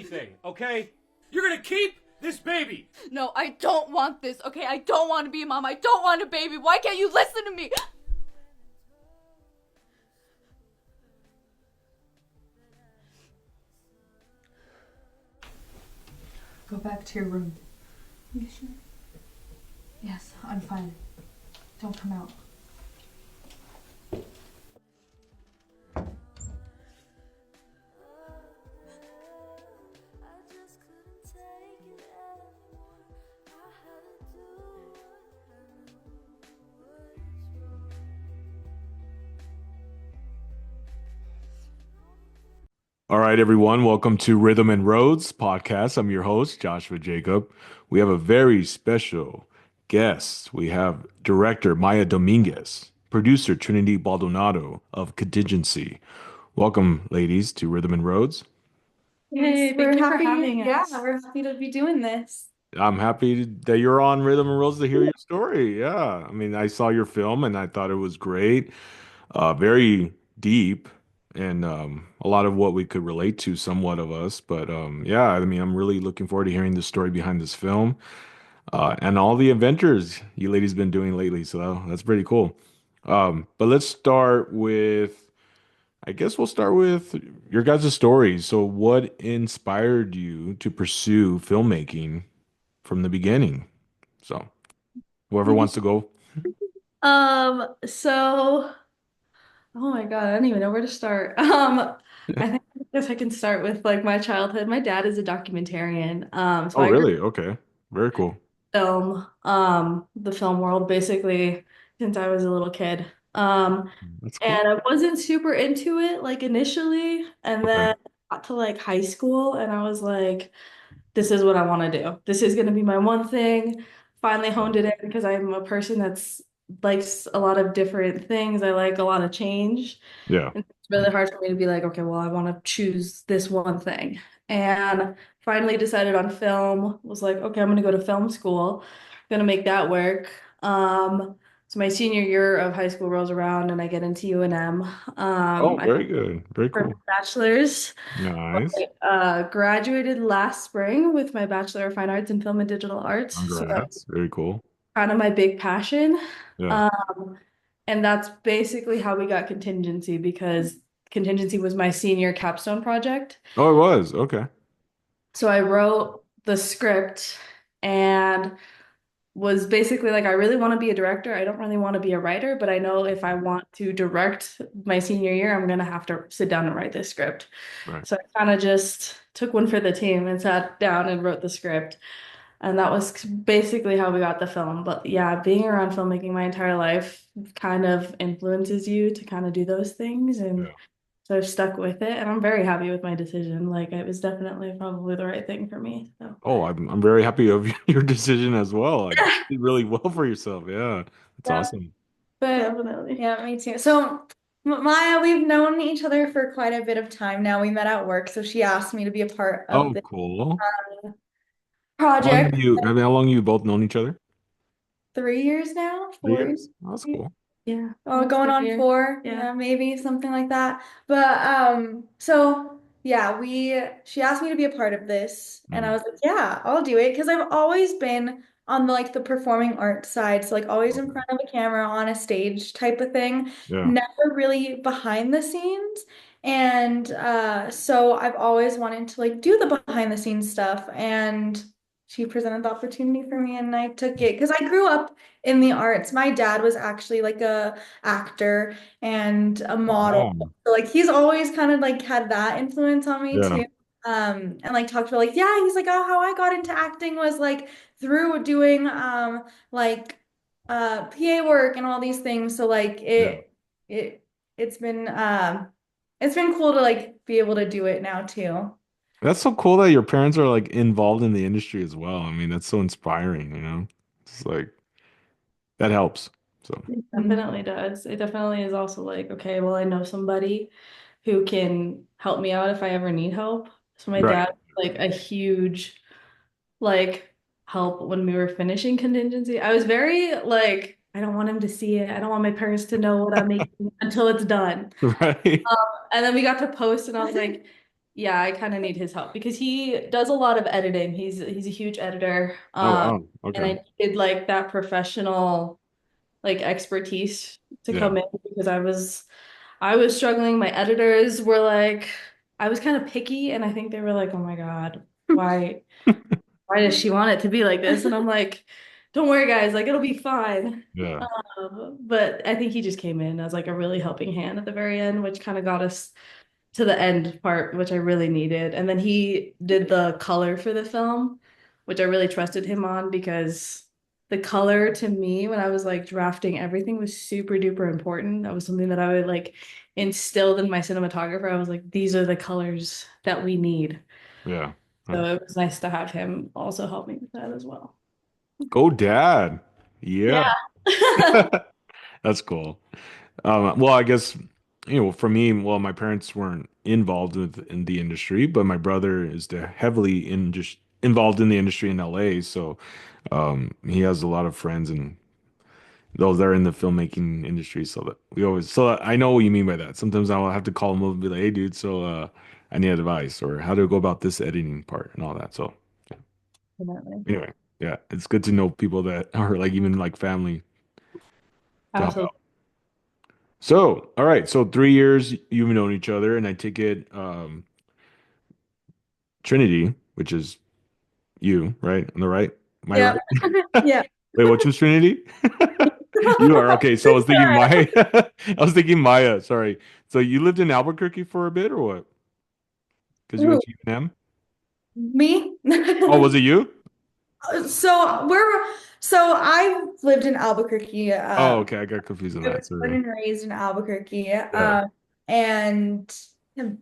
anything, okay? You're gonna keep this baby! No, I don't want this, okay? I don't want to be a mom. I don't want a baby. Why can't you listen to me? Go back to your room. You sure? Yes, I'm fine. Don't come out. All right, everyone. Welcome to Rhythm and Roads podcast. I'm your host, Joshua Jacob. We have a very special guest. We have director Maya Dominguez, producer Triniti Baldonado of Contingency. Welcome, ladies, to Rhythm and Roads. Hey, We're thank you for happy. having Yeah, us. we're happy to be doing this. I'm happy that you're on Rhythm and Roads to hear your story. Yeah, I mean, I saw your film and I thought it was great, very deep, and a lot of what we could relate to, somewhat of us. But yeah, I mean, I'm really looking forward to hearing the story behind this film and all the adventures you ladies been doing lately. So that's pretty cool. But let's start with, I guess we'll start with your guys' stories. So, what inspired you to pursue filmmaking from the beginning? So, whoever wants to go. So, oh my God, I don't even know where to start. I guess I can start with like my childhood. My dad is a documentarian. So Oh, I grew up really? Okay. Very cool. in the film world basically since I was a little kid. That's cool. And I wasn't super into it like initially, and Okay. then got to like high school, and I was like, this is what I want to do. This is going to be my one thing. Finally honed it in because I'm a person that's likes a lot of different things. I like a lot of change. Yeah. And it's really hard for me to be like, okay, well, I want to choose this one thing. And finally decided on film, was like, okay, I'm going to go to film school. Gonna make that work. So my senior year of high school rolls around and I get into UNM. Oh, I very good. Very for cool. my bachelor's. Nice. Graduated last spring with my Bachelor of Fine Arts in Film and Digital Arts. So that's Congrats. Very cool. kind of my big passion. Yeah. Um, and that's basically how we got Contingency because Contingency was my senior capstone project. Oh, it was. Okay. So I wrote the script and was basically like, I really want to be a director. I don't really want to be a writer, but I know if I want to direct my senior year, I'm gonna have to sit down and write this script. Right. So I kind of just took one for the team and sat down and wrote the script. And that was basically how we got the film. But yeah, being around filmmaking my entire life kind of influences you to kind of do those things. And Yeah. so I've stuck with it. And I'm very happy with my decision. Like it was definitely probably the right thing for me. So Oh, I'm very happy of your decision as well. Like, you did really well for yourself. Yeah. That's Yeah, awesome. but definitely. yeah, me too. So, Maya, we've known each other for quite a bit of time now. We met at work, so she asked me to be a part of Oh, the cool. How long project. how long you both known each other? 3 years now, 4 years. 3 years? Oh, that's cool. Yeah. Oh, going on Year. 4, Yeah. yeah, maybe something like that. But so yeah, we she asked me to be a part of this, and I Mhm. was like, yeah, I'll do it because I've always been on the performing arts side, so like always in Okay. front of a camera on a stage type of thing, Yeah. never really behind the scenes. And so I've always wanted to like do the behind the scenes stuff, and she presented the opportunity for me and I took it because I grew up in the arts. My dad was actually like a actor and a model. Oh, So like he's always kind of like had that influence on me yeah. too. And like talked about like, yeah, he's like, oh, how I got into acting was like through doing like PA work and all these things. So like Yeah. it it's been cool to like be able to do it now too. That's so cool that your parents are like involved in the industry as well. I mean, that's so inspiring, you know? It's like that helps. So, It Mhm. definitely does. It definitely is also like, okay, well, I know somebody who can help me out if I ever need help. So my right. dad was like a huge like help when we were finishing Contingency. I was very like, I don't want him to see it. I don't want my parents to know what I'm making until it's done. Right. And then we got to post and I was like, yeah, I kind of need his help because he does a lot of editing. He's a huge editor. Oh wow. And Okay. I did like that professional like expertise to Yeah. come in because I was struggling. My editors were like, I was kind of picky, and I think they were like, "Oh my God, why does she want it to be like this?" And I'm like, "Don't worry, guys, like it'll be fine." Yeah. But I think he just came in as like a really helping hand at the very end, which kind of got us to the end part, which I really needed. And then he did the color for the film, which I really trusted him on because the color to me, when I was like drafting everything, was super duper important. That was something that I would like instilled in my cinematographer. I was like, these are the colors that we need. Yeah. So it was nice to have him also help me with that as well. Go dad. Yeah. Yeah. That's cool. Well, I guess, for me, well, my parents weren't involved in the industry, but my brother is heavily just involved in the industry in LA. So he has a lot of friends and those that are in the filmmaking industry. So I know what you mean by that. Sometimes I'll have to call him up and be like, hey, dude, so I need advice or how to go about this editing part and all that. So Definitely. anyway, yeah, it's good to know people that are like even like family to help Absolutely. out. So, all right. So 3 years you've known each other, and I take it Trinity, which is you, right? On the right? Am I Yeah. right? Yeah. Wait, which was Trinity? You are okay. So I was thinking Maya. I was thinking Maya. Sorry. So you lived in Albuquerque for a bit, or what? Because you went Ooh, to UNM. me? Oh, was it you? So we're so I lived in Albuquerque. Oh, okay. I got confused on I that. was born Sorry. and raised in Albuquerque. Yeah. And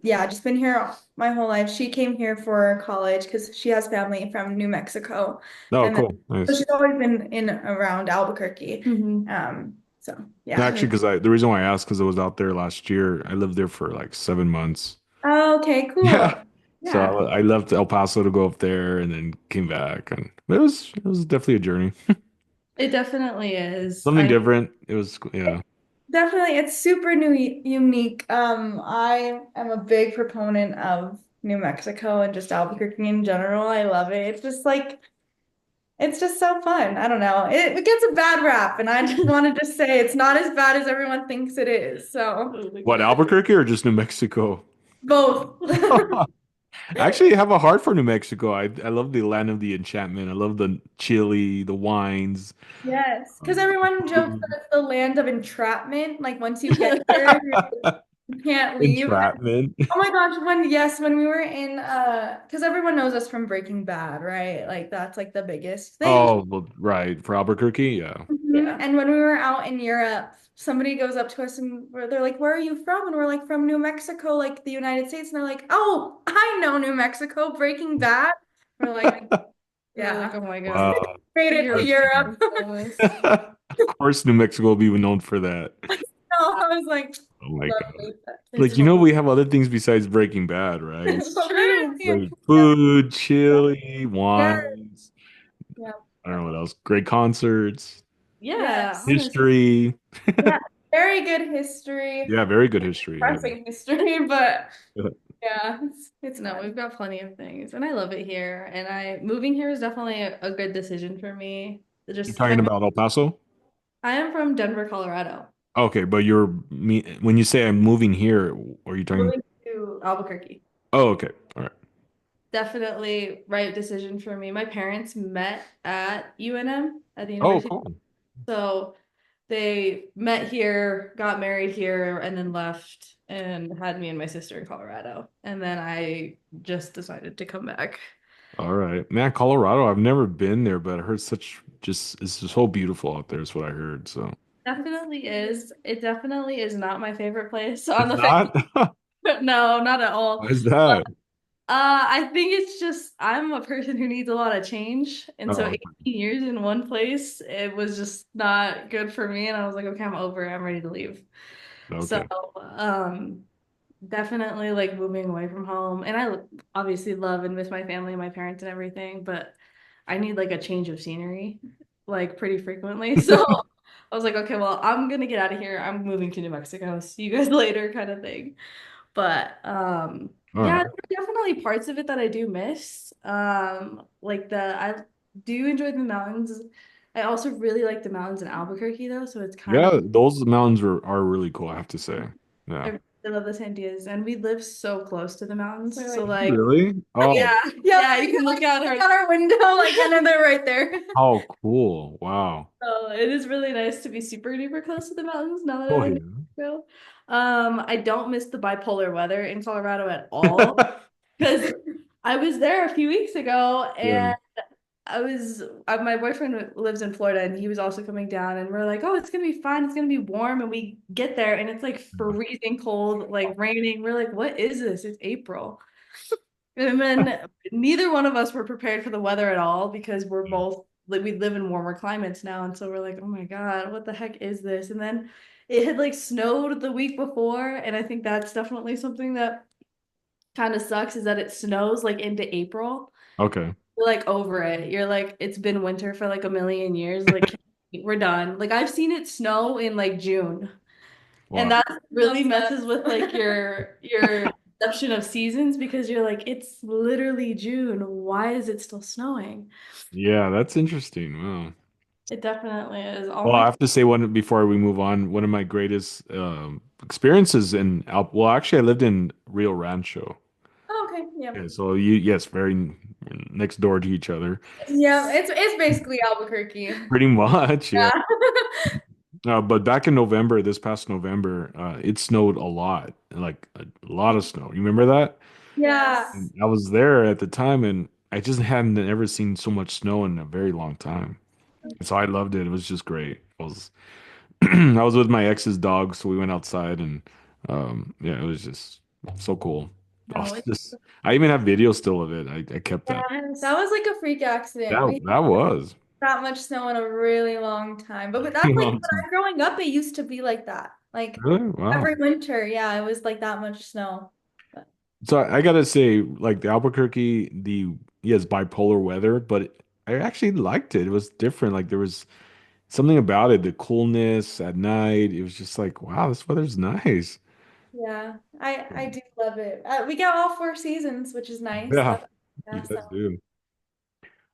yeah, just been here my whole life. She came here for college because she has family from New Mexico. Oh, And then cool. so Nice. she's always been in around Albuquerque. Hmm. So No, yeah. actually, because the reason why I asked because I was out there last year. I lived there for like 7 months. Oh, okay, cool. Yeah. So Yeah. I left El Paso to go up there and then came back, and it was definitely a journey. It definitely is. Something different. It was yeah. Definitely, it's super unique. I am a big proponent of New Mexico and just Albuquerque in general. I love it. It's just so fun. I don't know. It gets a bad rap, and I just wanted to say it's not as bad as everyone thinks it is. So Oh my What, God. Albuquerque or just New Mexico? both. Actually, I have a heart for New Mexico. I love the land of the enchantment. I love the chili, the wines, Yes, because everyone jokes food. that it's the land of entrapment. Like once you get here, you can't leave. Entrapment. Oh my gosh, when we were in because everyone knows us from Breaking Bad, right? Like that's like the biggest thing. Oh, well, right. For Albuquerque, yeah. Mhm. Yeah. And when we were out in Europe, somebody goes up to us and they're like, "Where are you from?" And we're like, "From New Mexico, like the United States." And they're like, "Oh, I know New Mexico, Breaking Bad." We're like, We're like, "Yeah, oh my God. Wow. made it to You're That's Europe." famous. of course, New Mexico will be known for that. So I was like, Oh my God. "Lovely." It's Like, we have other things besides Breaking Bad, right? It's true. true. Like food, chili, Yeah, wines. yeah, I don't know what else. Great concerts, Yeah, yes, honestly. history. yeah. Very good history, Yeah, very good history. Yeah. depressing history, but yeah, it's No, fun. we've got plenty of things, and I love it here. And I moving here is definitely a good decision for me. You're Just talking kind of, about El Paso? I am from Denver, Colorado. Okay, but when you say I'm moving here, are you talking? Moving to Albuquerque. Oh, okay. All right. Definitely right decision for me. My parents met at UNM at the Oh, university. cool. So they met here, got married here, and then left and had me and my sister in Colorado. And then I just decided to come back. All right. Man, Colorado, I've never been there, but I heard it's just so beautiful out there, is what I heard. So Definitely is. It definitely is not my favorite place on it's the face. not? No, not at all. Why is that? I think it's just I'm a person who needs a lot of change, and so Oh, 18 years in one place, it was just not good for me. And I was like, okay, I'm over it. I'm ready to leave. So, okay. um, definitely like moving away from home, and I obviously love and miss my family and my parents and everything, but I need like a change of scenery, like pretty frequently. So I was like, okay, well, I'm gonna get out of here. I'm moving to New Mexico. See you guys later, kind of thing. But All Yeah, right. there are definitely parts of it that I do miss. Like I do enjoy the mountains. I also really like the mountains in Albuquerque though, so it's kind Yeah, of those mountains are really cool, I have to say. Yeah. I really love the Sandias, and we live so close to the mountains. We're So like, like, Really? Oh, yeah, yeah, yeah, you can look out look our. out our window, like, and then they're right there. how cool. Wow. So it is really nice to be super duper close to the mountains now that I Oh live in yeah. New Mexico. I don't miss the bipolar weather in Colorado at all because I was there a few weeks ago Yeah. and my boyfriend lives in Florida and he was also coming down and we're like, oh, it's gonna be fine, it's gonna be warm, and we get there and it's like freezing cold, like raining. We're like, what is this? It's April. And then neither one of us were prepared for the weather at all because we're both like we live in warmer climates now, and so we're like, oh my God, what the heck is this? And then it had like snowed the week before, and I think that's definitely something that kind of sucks is that it snows like into April. Okay. You're like over it. You're like, it's been winter for like a million years. Like, we're done. Like, I've seen it snow in like June. And Wow. that really Love that. messes with like your perception of seasons because you're like, it's literally June. Why is it still snowing? Yeah, that's interesting. Wow. It definitely is. All Well, I my have to say one before we move on, one of my greatest experiences in Al well, actually I lived in Rio Rancho. Oh, okay, yeah. Yeah, so yes, very next door to each other. Yeah, it's basically Albuquerque. Pretty much, yeah. Yeah. But back in November, this past November, it snowed a lot, like a lot of snow. You remember that? Yeah. And yes. I was there at the time, and I just hadn't ever seen so much snow in a very long time. And so I loved it. It was just great. I was I was with my ex's dog, so we went outside, and yeah, it was just so cool. I No, was just I even have video still of it. I kept that. Yes, that was like a freak accident. That We that was that much snow in a really long time. But that's a like long when time. I'm growing up, it used to be like that. Like Really? Wow. every winter, yeah, it was like that much snow. But So I gotta say, like the Albuquerque, the yes, bipolar weather, but I actually liked it. It was different. Like there was something about it, the coolness at night. It was just like, wow, this weather's nice. yeah, I do love it. We get all four seasons, which is nice. Yeah, That's you yeah, guys so. do.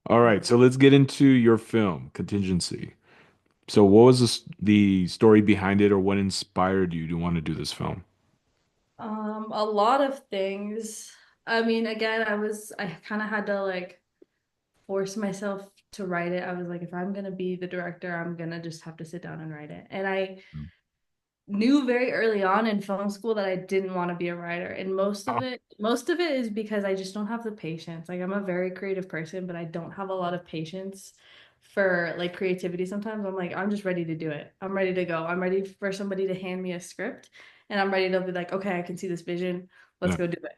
All right, so let's get into your film, Contingency. So what was the story behind it, or what inspired you to want to do this film? A lot of things. I mean, again, I kind of had to like force myself to write it. I was like, if I'm gonna be the director, I'm gonna just have to sit down and write it. And I knew very early on in film school that I didn't want to be a writer. And Oh, most of it is because I just don't have the patience. Like I'm a very creative person, but I don't have a lot of patience for like creativity sometimes. I'm like, I'm just ready to do it. I'm ready to go. I'm ready for somebody to hand me a script and I'm ready to be like, okay, I can see this vision. Let's yeah. go do it.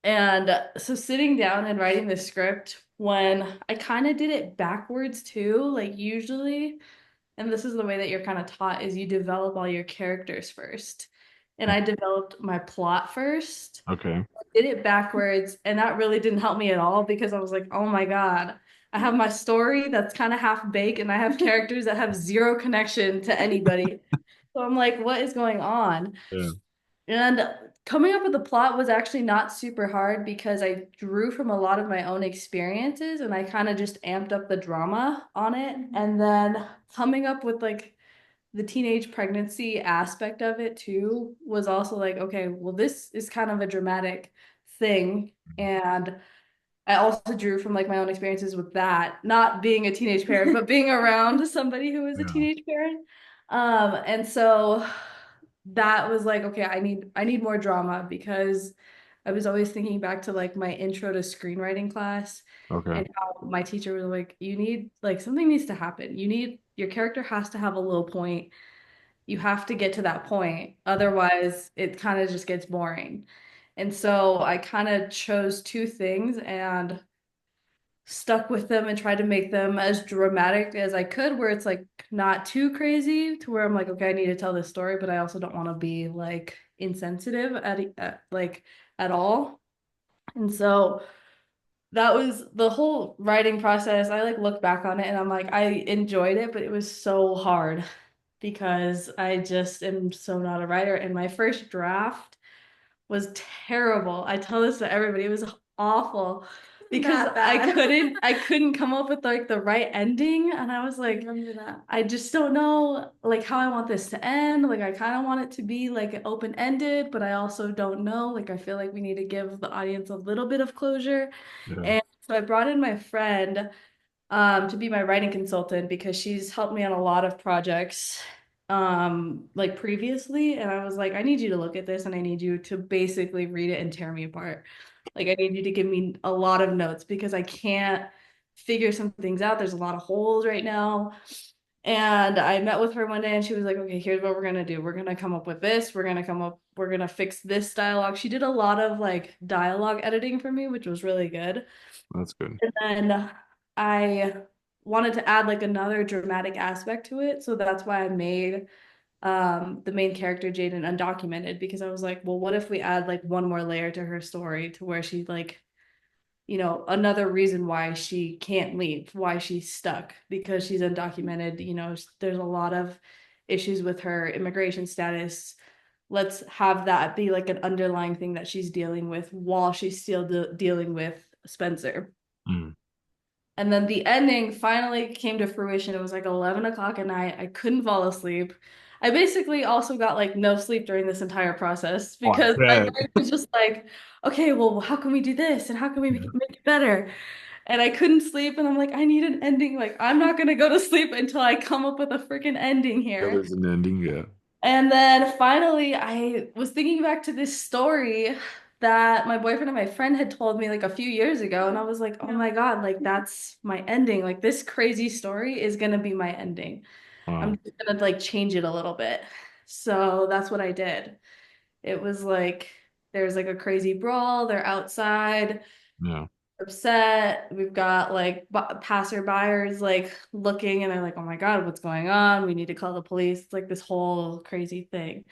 And so sitting down and writing the script when I kind of did it backwards too, like usually, and this is the way that you're kind of taught is you develop all your characters first. And I developed my plot first, Okay. did it backwards, and that really didn't help me at all because I was like, oh my God, I have my story that's kind of half baked and I have characters that have zero connection to anybody. So I'm like, what is going on? Yeah. And coming up with the plot was actually not super hard because I drew from a lot of my own experiences and I kind of just amped up the drama on it. And then coming up with like the teenage pregnancy aspect of it too was also like, okay, well, this is kind of a dramatic thing. And I also drew from like my own experiences with that, not being a teenage parent, but being around somebody who is a Yeah. teenage parent. And so that was like, okay, I need more drama because I was always thinking back to like my intro to screenwriting class Okay. and how my teacher was like, you need like something needs to happen. You need your character has to have a little point. You have to get to that point. Otherwise, it kind of just gets boring. And so I kind of chose two things and stuck with them and tried to make them as dramatic as I could, where it's like not too crazy to where I'm like, okay, I need to tell this story, but I also don't want to be like insensitive at like at all. And so that was the whole writing process. I like look back on it and I'm like, I enjoyed it, but it was so hard because I just am so not a writer. And my first draft was terrible. I tell this to everybody. It was awful because That bad. I couldn't come up with like the right ending, and I was I like, remember that. I just don't know like how I want this to end. Like I kind of want it to be like open-ended, but I also don't know. Like I feel like we need to give the audience a little bit of closure. Yeah, And so I brought in my friend to be my writing consultant because she's helped me on a lot of projects like previously, and I was like, I need you to look at this and I need you to basically read it and tear me apart. Like I need you to give me a lot of notes because I can't figure some things out. There's a lot of holes right now. And I met with her one day and she was like, okay, here's what we're gonna do. We're gonna come up with this. We're gonna fix this dialogue. She did a lot of like dialogue editing for me, which was really good. that's good. And then I wanted to add like another dramatic aspect to it. So that's why I made the main character Jaden undocumented because I was like, well, what if we add like one more layer to her story to where she like, another reason why she can't leave, why she's stuck because she's undocumented. There's a lot of issues with her immigration status. Let's have that be like an underlying thing that she's dealing with while she's still dealing with Spencer. Mm. And then the ending finally came to fruition. It was like 11 o'clock at night. I couldn't fall asleep. I basically also got like no sleep during this entire process Oh, I because my bet. brain was just like, okay, well, how can we do this? And how can we Yeah. make it better? And I couldn't sleep. And I'm like, I need an ending. Like, I'm not going to go to sleep until I come up with a freaking ending Yeah, here. there's an ending. Yeah. And then finally, I was thinking back to this story that my boyfriend and my friend had told me like a few years ago. And I was like, oh my God, like that's my ending. Like this crazy story is going to be my ending. I'm Wow. just going to like change it a little bit. So that's what I did. It was like there's like a crazy brawl. They're outside, Yeah. upset. We've got like passerbyers like looking and they're like, oh my God, what's going on? We need to call the police. It's like this whole crazy thing.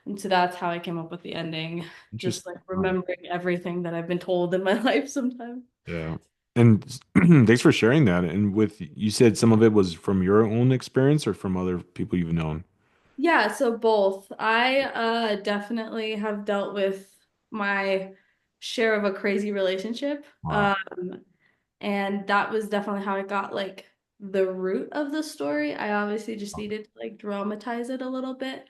And so that's how I came up with the ending, just like Interesting. Wow. remembering everything that I've been told in my life sometimes. Yeah. And thanks for sharing that. And with you said some of it was from your own experience or from other people you've known. Yeah, so both. I definitely have dealt with my share of a crazy relationship. Wow. And that was definitely how I got like the root of the story. I obviously just needed to like dramatize it a little bit.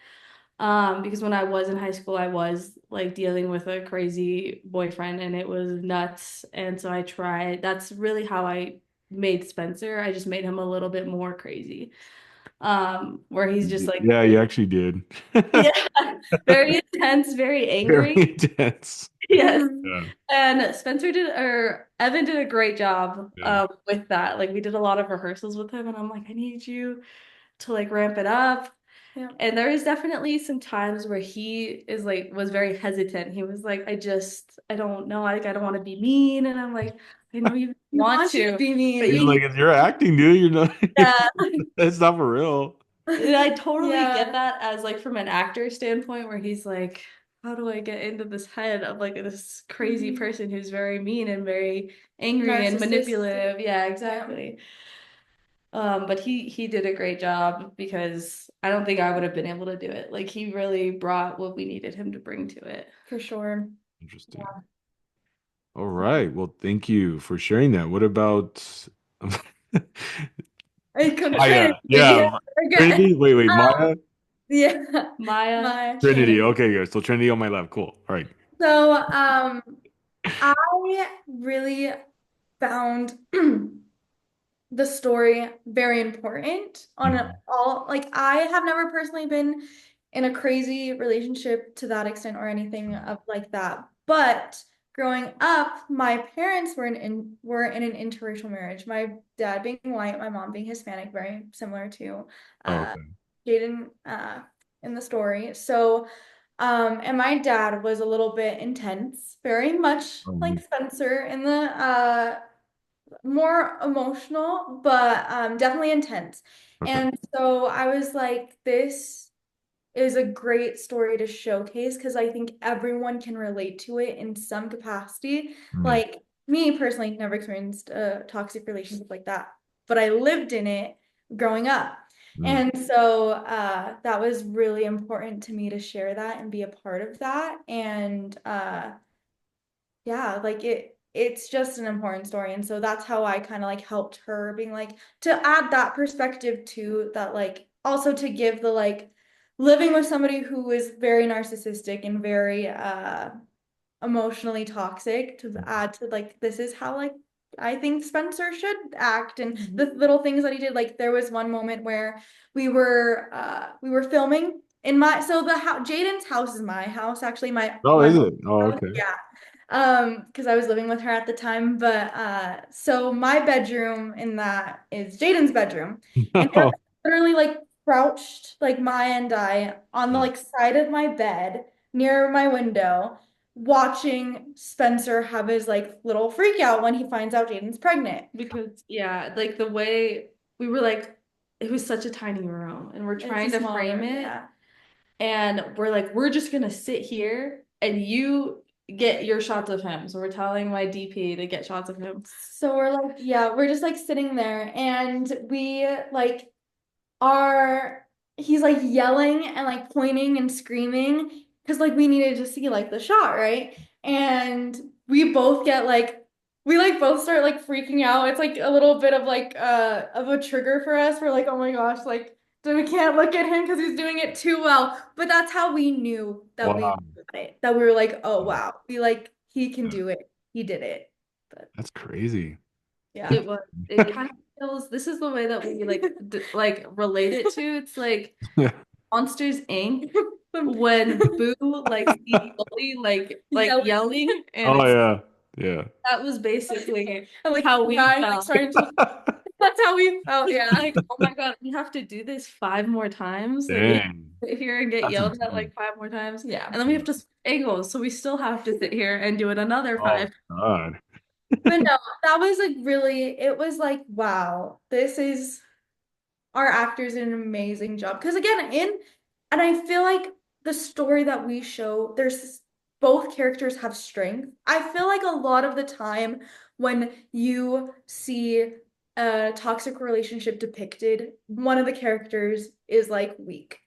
Because when I was in high school, I was like dealing with a crazy boyfriend and it was nuts. And so I tried, that's really how I made Spencer. I just made him a little bit more crazy. Where he's just like Yeah, you actually did. yeah, very intense, very Very angry. intense. Yes. Yeah. And Evan did a great job Yeah. with that. Like we did a lot of rehearsals with him and I'm like, I need you to like ramp it up. Yeah. And there is definitely some times where he is like was very hesitant. He was like, I don't know, like I don't want to be mean. And I'm like, I know you You want want you to to, be but He's mean. like, it's your acting, dude. You're not, yeah. it's not for real. And I totally get Yeah. that as like from an actor standpoint where he's like, how do I get into this head of like this crazy Mhm. person who's very mean and very angry and Narcissistic. manipulative? Yeah, Yeah, exactly. But he did a great job because I don't think I would have been able to do it. Like he really brought what we needed him to bring to it. for sure. Interesting. All right. Well, thank you for sharing that. What about I come Trinity. Trinity. Maya? Yeah, Yeah. forget. Trinity? Wait, Maya? Yeah, Maya. my Trinity. Trinity. Okay, good. So Trinity on my left. Cool. All right. So, I really found the story very important on Mhm. all, like, I have never personally been in a crazy relationship to that extent or anything of like that. But growing up, my parents were in an interracial marriage. My dad being white, my mom being Hispanic, very similar to Oh, uh okay. Jaden in the story. So and my dad was a little bit intense, very much like Um, Spencer in the more emotional, but definitely intense. okay. And so I was like, this is a great story to showcase because I think everyone can relate to it in some capacity. Mm, Like me personally, never experienced a toxic relationship like that, but I lived in it growing up. Mm. And so that was really important to me to share that and be a part of that. And yeah, like it's just an important story. And so that's how I kind of like helped her being like to add that perspective to that, like also to give the like living with somebody who is very narcissistic and very emotionally toxic to add to like this is how like I think Spencer should act and the little things that he did. Like there was one moment where we were filming in my so the house Jaden's house is my house actually Oh, my is mom's it? Oh, house, okay. yeah, because I was living with her at the time, but so my bedroom in that is Jaden's bedroom, and they're No. literally like crouched like Maya and I on the like side of my bed near my window watching Spencer have his like little freak out when he finds out Jaden's pregnant. Because yeah, like the way we were like, it was such a tiny room, and we're It's trying a to small frame room, it, yeah. and we're like, we're just gonna sit here, and you get your shots of him. So we're telling my DP to get shots of him. So we're like, yeah, we're just like sitting there and we like are he's like yelling and like pointing and screaming because like we needed to see like the shot, right? And we both get like we like both start like freaking out. It's like a little bit of a trigger for us. We're like, oh my gosh, like so we can't look at him because he's doing it too well. But that's how we knew that we Wow. got it. That we were like, oh wow, we like he can do it. He did it. But That's crazy. yeah. It was. It kind of feels. This is the way that we like like relate it to. It's like Yeah. Monsters Inc. when Boo like sees Bully like yelling, and Oh it's yeah. Yeah. that was basically And like how we crying, like felt. starting to that's how we felt, yeah. Like, oh my God, we have to do this 5 more times. Like we have Dang. to sit here and get That's yelled at intense. like 5 more times. Yeah. And then we have to switch angles. So we still have to sit here and do it another Oh five. God. But no, that was like really, it was like, wow, this is our actors did an amazing job. Because again, and I feel like the story that we show, both characters have strength. I feel like a lot of the time when you see a toxic relationship depicted, one of the characters is like weak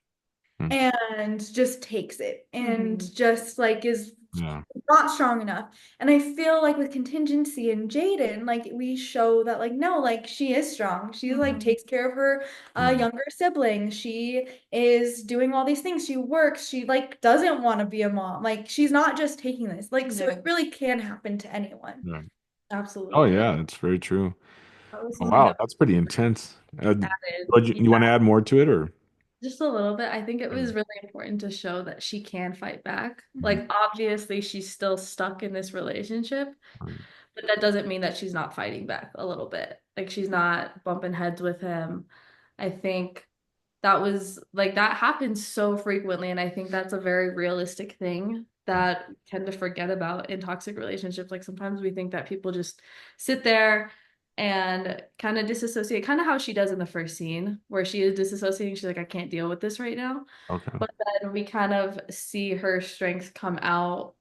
Hmm. and just takes it and Mhm. just like is Yeah. not strong enough. And I feel like with Contingency and Jaden, like we show that like no, like she is strong. She like Mhm. takes care of her Hmm. younger sibling. She is doing all these things. She works. She like doesn't want to be a mom. Like she's not just taking this. Like so Yeah, it really can happen to anyone. Yeah. Oh absolutely. yeah, that's very true. That was Oh, something wow, that that's pretty intense. added. But you want to Yeah, add more to it or? just a little bit. I think it was Mm. really important to show that she can fight back. Mhm. Like, obviously, she's still stuck in this relationship, but that doesn't mean that she's not fighting back a little bit. Like, she's not bumping heads with him. I think that was like that happens so frequently. And I think that's a very realistic thing that we tend to forget about in toxic relationships. Like, sometimes we think that people just sit there and kind of disassociate, kind of how she does in the first scene, where she is disassociating. She's like, I can't deal with this right now. Okay. But then we kind of see her strength come out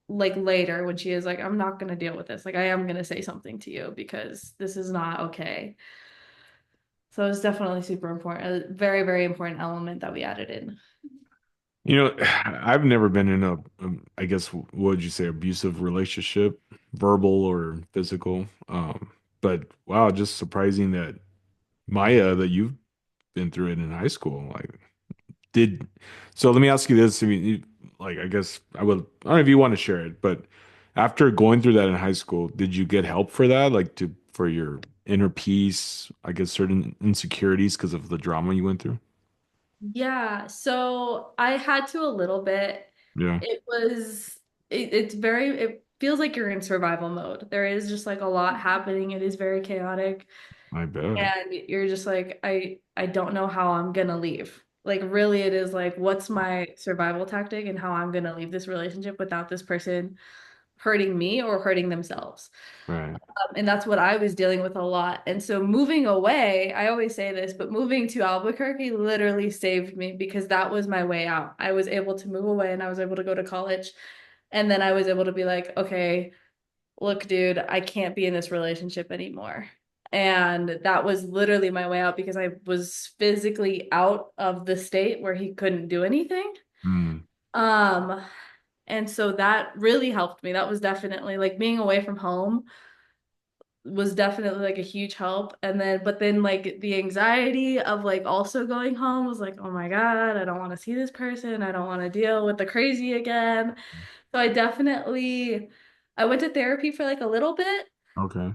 like later when she is like, I'm not going to deal with this. Like, I am going to say something to you because this is not okay. So it's definitely super important, a very, very important element that we added in. You know, I've never been in I guess, what would you say, abusive relationship, verbal or physical. But wow, just surprising that Maya, that you've been through it in high school. Like, did so? Let me ask you this. I mean, like, I guess I don't know if you want to share it, but after going through that in high school, did you get help for that? Like, for your inner peace, I guess, certain insecurities because of the drama you went through? Yeah, so I had to a little bit. Yeah, It was it's very it feels like you're in survival mode. There is just like a lot happening. It is very chaotic. I bet. And you're just like, I don't know how I'm gonna leave. Like really it is like what's my survival tactic and how I'm gonna leave this relationship without this person hurting me or hurting themselves. Right. And that's what I was dealing with a lot. And so moving away, I always say this, but moving to Albuquerque literally saved me because that was my way out. I was able to move away and I was able to go to college. And then I was able to be like, okay, look, dude, I can't be in this relationship anymore. And that was literally my way out because I was physically out of the state where he couldn't do anything. Mm. Um, and so that really helped me. That was definitely like being away from home was definitely like a huge help. And then, but then like the anxiety of like also going home was like, oh my God, I don't want to see this person. I don't want to deal with the crazy again. So I went to therapy for like a little bit, Okay.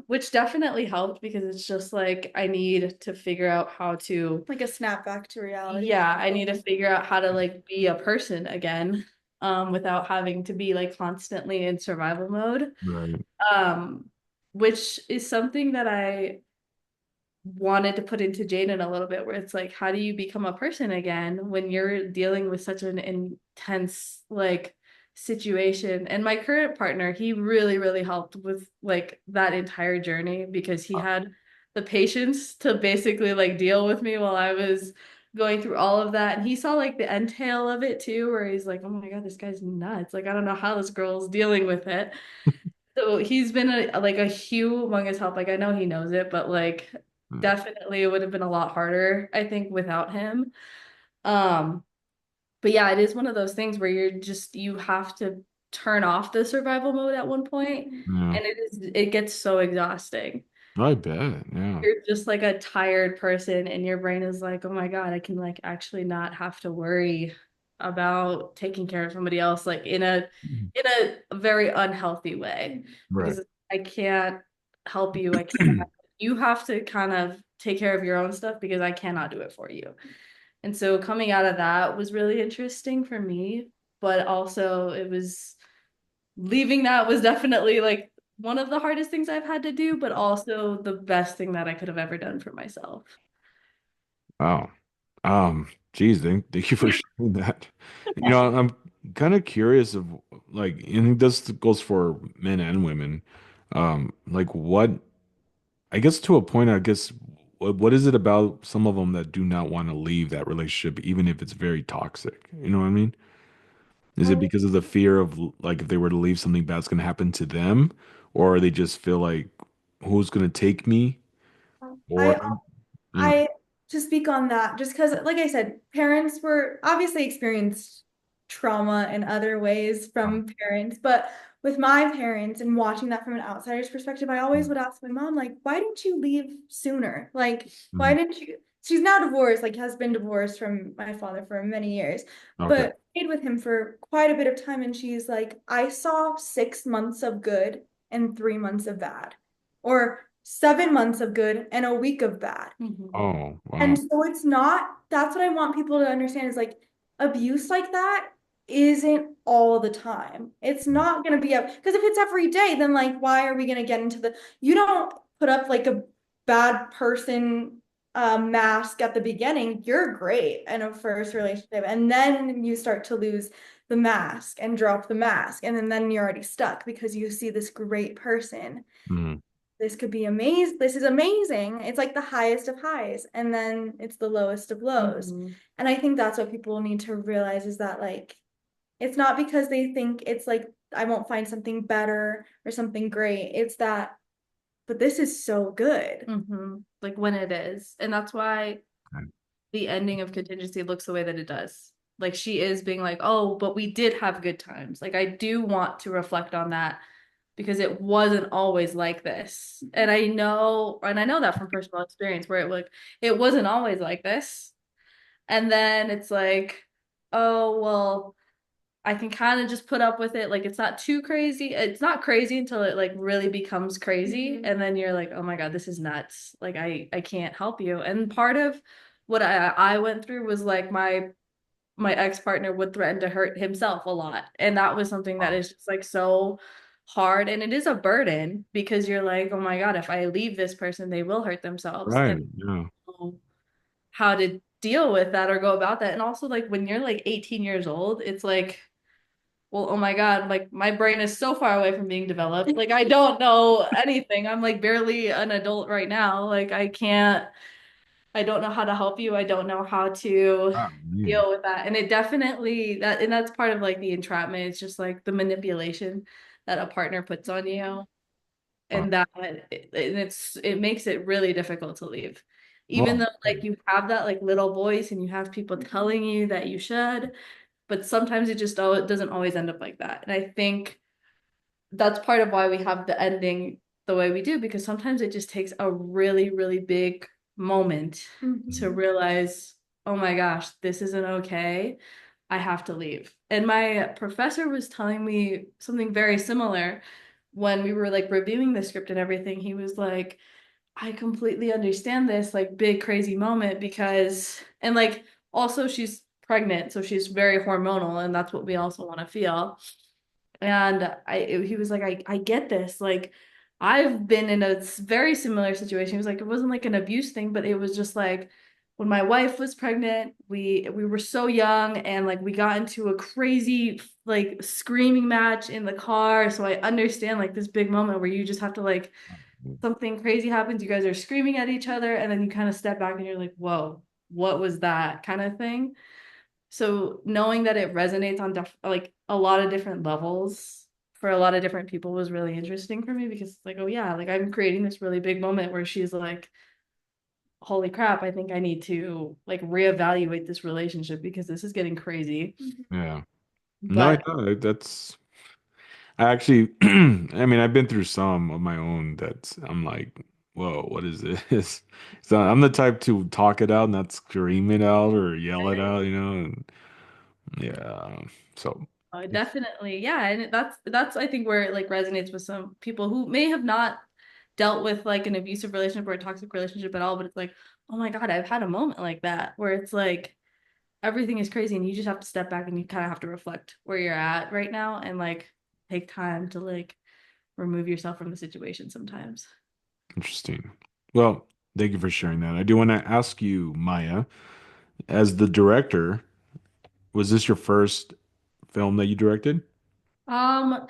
which definitely helped because it's just like I need to figure out how to, Like a snap back to reality. yeah, I need to figure out how to like be a person again, without having to be like constantly in survival mode. Right. Um, which is something that I wanted to put into Jaden a little bit, where it's like, how do you become a person again when you're dealing with such an intense like situation? And my current partner, he really, really helped with like that entire journey because he had the patience to basically like deal with me while I was going through all of that. And he saw like the entail of it too, where he's like, oh my God, this guy's nuts. Like, I don't know how this girl's dealing with it. So he's been like a humongous help. Like I know he knows it, but like Mm. definitely it would have been a lot harder, I think, without him. Um, but yeah, it is one of those things where you have to turn off the survival mode at one point, Yeah. and it gets so exhausting. I bet. Yeah. You're just like a tired person and your brain is like, oh my God, I can like actually not have to worry about taking care of somebody else like Mhm. in a very unhealthy way Right. because I can't help you. You have to kind of take care of your own stuff because I cannot do it for you. And so coming out of that was really interesting for me, but also it was leaving that was definitely like one of the hardest things I've had to do, but also the best thing that I could have ever done for myself. Wow. Geez, thank you for sharing that. I'm kind of curious of like, and this goes for men and women. Like what, I guess to a point, I guess, what is it about some of them that do not want to leave that relationship, even if it's very toxic? You know what I mean? Is it because of the fear of like if they were to leave, something bad's going to happen to them, or they just feel like who's going to take me? I Or yeah, I to speak on that, just because, like I said, parents were obviously experienced trauma in other ways from parents, but with my parents and watching that from an outsider's perspective, I always would ask my mom, like, why didn't you leave sooner? Like, why mhm. didn't you? She's now divorced, like, has been divorced from my father for many years, Okay. but stayed with him for quite a bit of time. And she's like, I saw 6 months of good and 3 months of bad, or 7 months of good and a week of bad. Mhm. Oh, And wow. so it's not, that's what I want people to understand is like abuse like that isn't all the time. It's not going to be up because if it's every day, then like, why are we going to get into you don't put up like a bad person mask at the beginning. You're great in a first relationship. And then you start to lose the mask and drop the mask. And then you're already stuck because you see this great person. Mhm. This could be amazing. This is amazing. It's like the highest of highs, and then it's the lowest of lows. Mhm. And I think that's what people need to realize is that like it's not because they think it's like I won't find something better or something great. It's that, but this is so good. Like when it is. And that's why Okay. the ending of Contingency looks the way that it does. Like she is being like, oh, but we did have good times. Like I do want to reflect on that because it wasn't always like this. And I know that from personal experience where it wasn't always like this. And then it's like, oh, well, I can kind of just put up with it. Like it's not too crazy. It's not crazy until it like really becomes crazy. And then you're like, oh my God, this is nuts. Like I can't help you. And part of what I went through was like my ex-partner would threaten to hurt himself a lot. And that was something that Wow. is just like so hard. And it is a burden because you're like, oh my God, if I leave this person, they will hurt themselves. And Right. Yeah. how to deal with that or go about that. And also like when you're like 18 years old, it's like, well, oh my God, like my brain is so far away from being developed. Like I don't know anything. I'm like barely an adult right now. Like I don't know how to help you. I don't know how to Ah, man. deal with that. And it definitely and that's part of like the entrapment. It's just like the manipulation that a partner puts on you. Wow. and it makes it really difficult to leave. Even Well, though like you have that like little voice and you have people telling you that you should, but sometimes it doesn't always end up like that. And I think that's part of why we have the ending the way we do, because sometimes it just takes a really, really big moment to realize, oh my gosh, this isn't okay. I have to leave. And my professor was telling me something very similar when we were like reviewing the script and everything. He was like, I completely understand this like big crazy moment because, and like also she's pregnant, so she's very hormonal, and that's what we also want to feel. And he was like, I get this. Like, I've been in a very similar situation. He was like, it wasn't like an abuse thing, but it was just like when my wife was pregnant, we were so young and like we got into a crazy like screaming match in the car. So I understand like this big moment where you just have to like something crazy happens, you guys are screaming at each other, and then you kind of step back and you're like, whoa, what was that kind of thing? So knowing that it resonates on like a lot of different levels for a lot of different people was really interesting for me, because it's like, oh yeah, like I'm creating this really big moment where she's like, holy crap, I think I need to like reevaluate this relationship because this is getting crazy. yeah. No, But no, that's I actually, I mean, I've been through some of my own that's I'm like, whoa, what is this? So I'm the type to talk it out, not scream it out or yell it out, and yeah. So definitely, yeah, and that's I think where it like resonates with some people who may have not dealt with like an abusive relationship or a toxic relationship at all, but it's like, oh my God, I've had a moment like that where it's like everything is crazy and you just have to step back and you kind of have to reflect where you're at right now and like take time to like remove yourself from the situation sometimes. interesting. Well, thank you for sharing that. I do want to ask you, Maya, as the director, was this your first film that you directed? Um,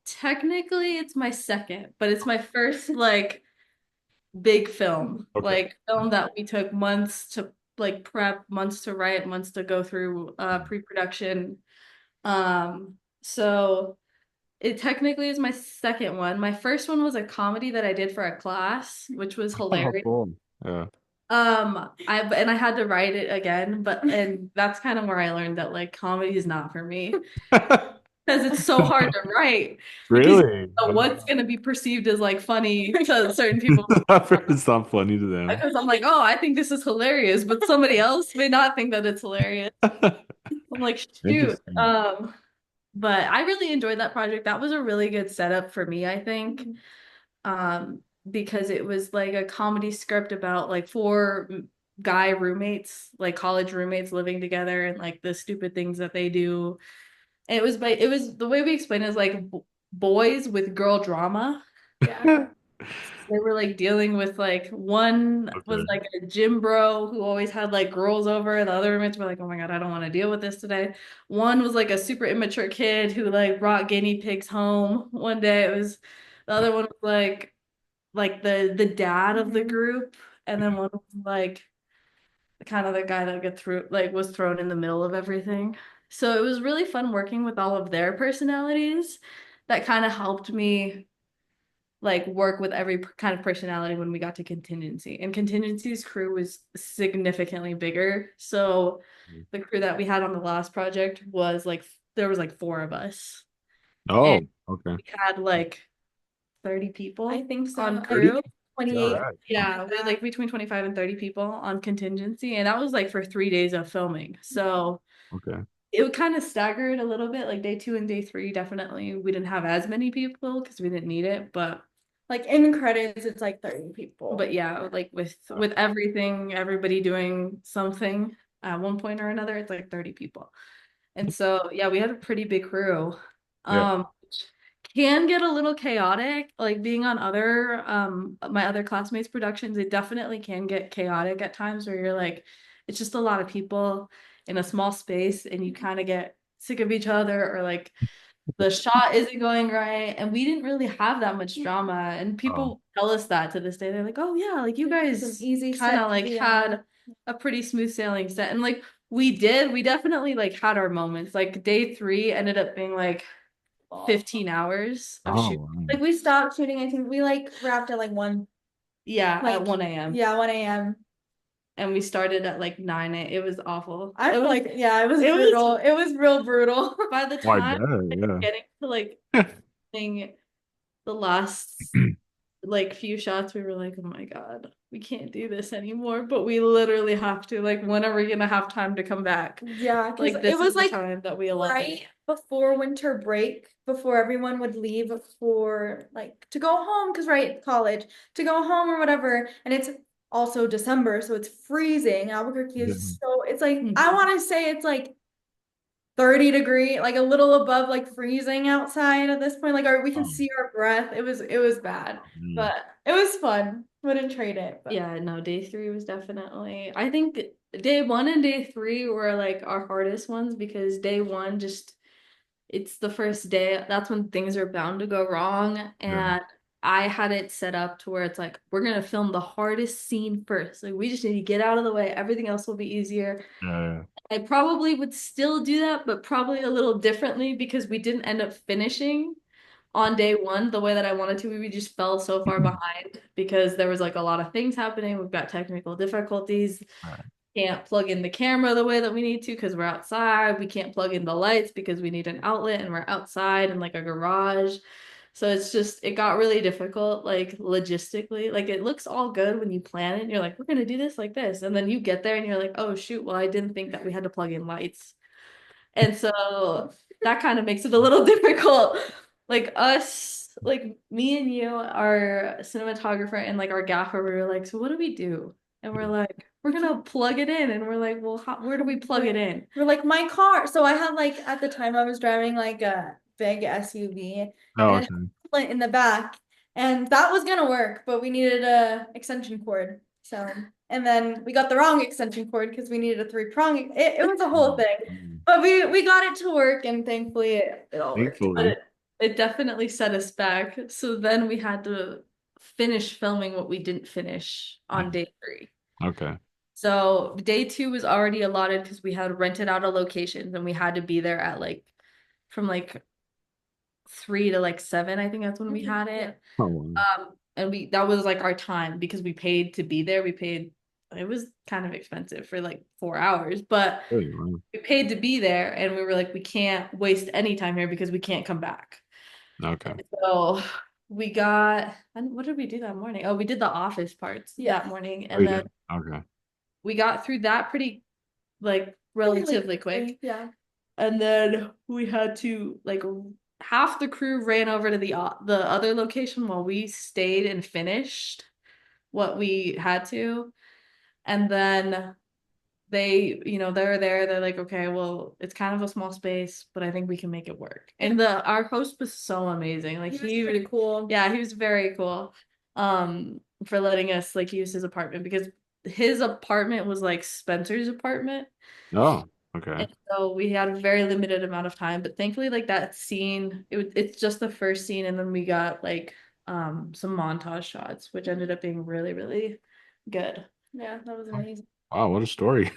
Technically it's my second, but it's my first like big film, Okay. like film that we took months to like prep, months to write, months to go through pre-production. So it technically is my second one. My first one was a comedy that I did for a class, which was Oh, hilarious. cool. Yeah. I had to write it again, but and that's kind of where I learned that like comedy is not for me because it's so hard to write because you Really? know what's going to be perceived as like funny to certain people. It's not funny to them. Because I'm like, oh, I think this is hilarious, but somebody else may not think that it's hilarious. I'm like, shoot. Interesting. But I really enjoyed that project. That was a really good setup for me, I think. Because it was like a comedy script about like four guy roommates, like college roommates living together and like the stupid things that they do. And it was the way we explained it is like boys with girl drama. Yeah. They were like dealing with like one was Okay. like a gym bro who always had like girls over. The other roommates were like, oh my God, I don't want to deal with this today. One was like a super immature kid who like brought guinea pigs home one day. It was the other one was like the dad of the group, and then one was like kind of the guy that got through like was thrown in the middle of everything. So it was really fun working with all of their personalities. That kind of helped me like work with every kind of personality when we got to Contingency. And Contingency's crew was significantly bigger. So the crew that we had on the last project was like there was like four of us. And Oh, okay. we had like 30 people I think so. on I Ready? crew. think All 28. right. Yeah, we had like between 25 and 30 people on Contingency. And that was like for 3 days of filming. So Okay. it kind of staggered a little bit, like day two and day three, definitely. We didn't have as many people because we didn't need it, Like in credits, it's like 30 people. but yeah, like with everything, everybody doing something at one point or another, it's like 30 people. And so yeah, we had a pretty big crew. Yeah. Can get a little chaotic, like being on other my other classmates' productions, it definitely can get chaotic at times where you're like, it's just a lot of people in a small space and you kind of get sick of each other or like the shot isn't going right, and we didn't really have that much drama, and Oh, people tell us that to this day. They're like, oh yeah, like you It's guys an easy kind set of to like be had on. a pretty smooth sailing set, and like we definitely like had our moments. Like day three ended up being like 15 hours of Oh, shoot. wow. Like we stopped shooting, I think we like wrapped at like 1, Yeah, like at 1 a.m. yeah, 1 a.m. And we started at like 9 a.m. It was awful. I It was like yeah, it was it was brutal. It was real brutal. by the Oh, I time bet, getting to like yeah. thing the last like few shots, we were like, oh my God, we can't do this anymore. But we literally have to. Like, when are we gonna have time to come back? Yeah, because Like, it this was is the like time that we allotted. right before winter break, before everyone would leave for like to go home, because right, college, to go home or whatever, and it's also December, so it's freezing. Albuquerque Yeah. is so it's like I Mhm. want to say it's like 30 degree, like a little above like freezing outside at this point. Like we can Oh, see our breath. It was bad, mm. but it was fun. Wouldn't trade it. But Yeah, no, day three was definitely, I think day one and day three were like our hardest ones because day one just, it's the first day. That's when things are bound to go wrong. Yeah. And I had it set up to where it's like, we're gonna film the hardest scene first. Like, we just need to get out of the way. Everything else will be easier. Yeah. I probably would still do that, but probably a little differently because we didn't end up finishing on day one the way that I wanted to. We just fell so far behind because there was like a lot of things happening. We've got technical difficulties. Right. Can't plug in the camera the way that we need to because we're outside. We can't plug in the lights because we need an outlet and we're outside in like a garage. So it's just, it got really difficult, like logistically. Like, it looks all good when you plan it. And you're like, we're gonna do this like this. And then you get there and you're like, oh shoot, well, I didn't think that we had to plug in lights. And so that kind of makes it a little difficult. Like, us, like me and you, our cinematographer and like our gaffer, we were like, so what do we do? And we're like, we're gonna plug it in. And we're like, well, where do we plug it in? we're like my car. So I had like at the time I was driving like a big SUV Oh, and it okay. had in the back, and that was gonna work, but we needed a extension cord. So and then we got the wrong extension cord because we needed a three-prong. It was a whole thing, Mm. but we got it to work, and thankfully it all worked. But Thankfully. it definitely set us back. So then we had to finish filming what we didn't finish on day three. Okay. So day two was already allotted because we had rented out a location and we had to be there at like from like 3 to like 7. I think that's when we had it. Oh, wow. And we that was like our time because we paid to be there. We paid, it was kind of expensive for like 4 hours, but Hey, wow. we paid to be there and we were like, we can't waste any time here because we can't come back. Okay. And so we got, and what did we do that morning? Oh, we did the office parts Yeah. that morning. Oh, And you then did? Okay. we got through that pretty like relatively quick. Yeah. And then we had to like half the crew ran over to the other location while we stayed and finished what we had to. And then they, they're there, they're like, okay, well, it's kind of a small space, but I think we can make it work. And our host was so amazing. Like, He was pretty cool. yeah, he was very cool. For letting us like use his apartment because his apartment was like Spencer's apartment. Oh, okay. And so we had a very limited amount of time, but thankfully like that scene, it's just the first scene and then we got like some montage shots, which ended up being really, really good. Yeah, that was amazing. Wow, what a story.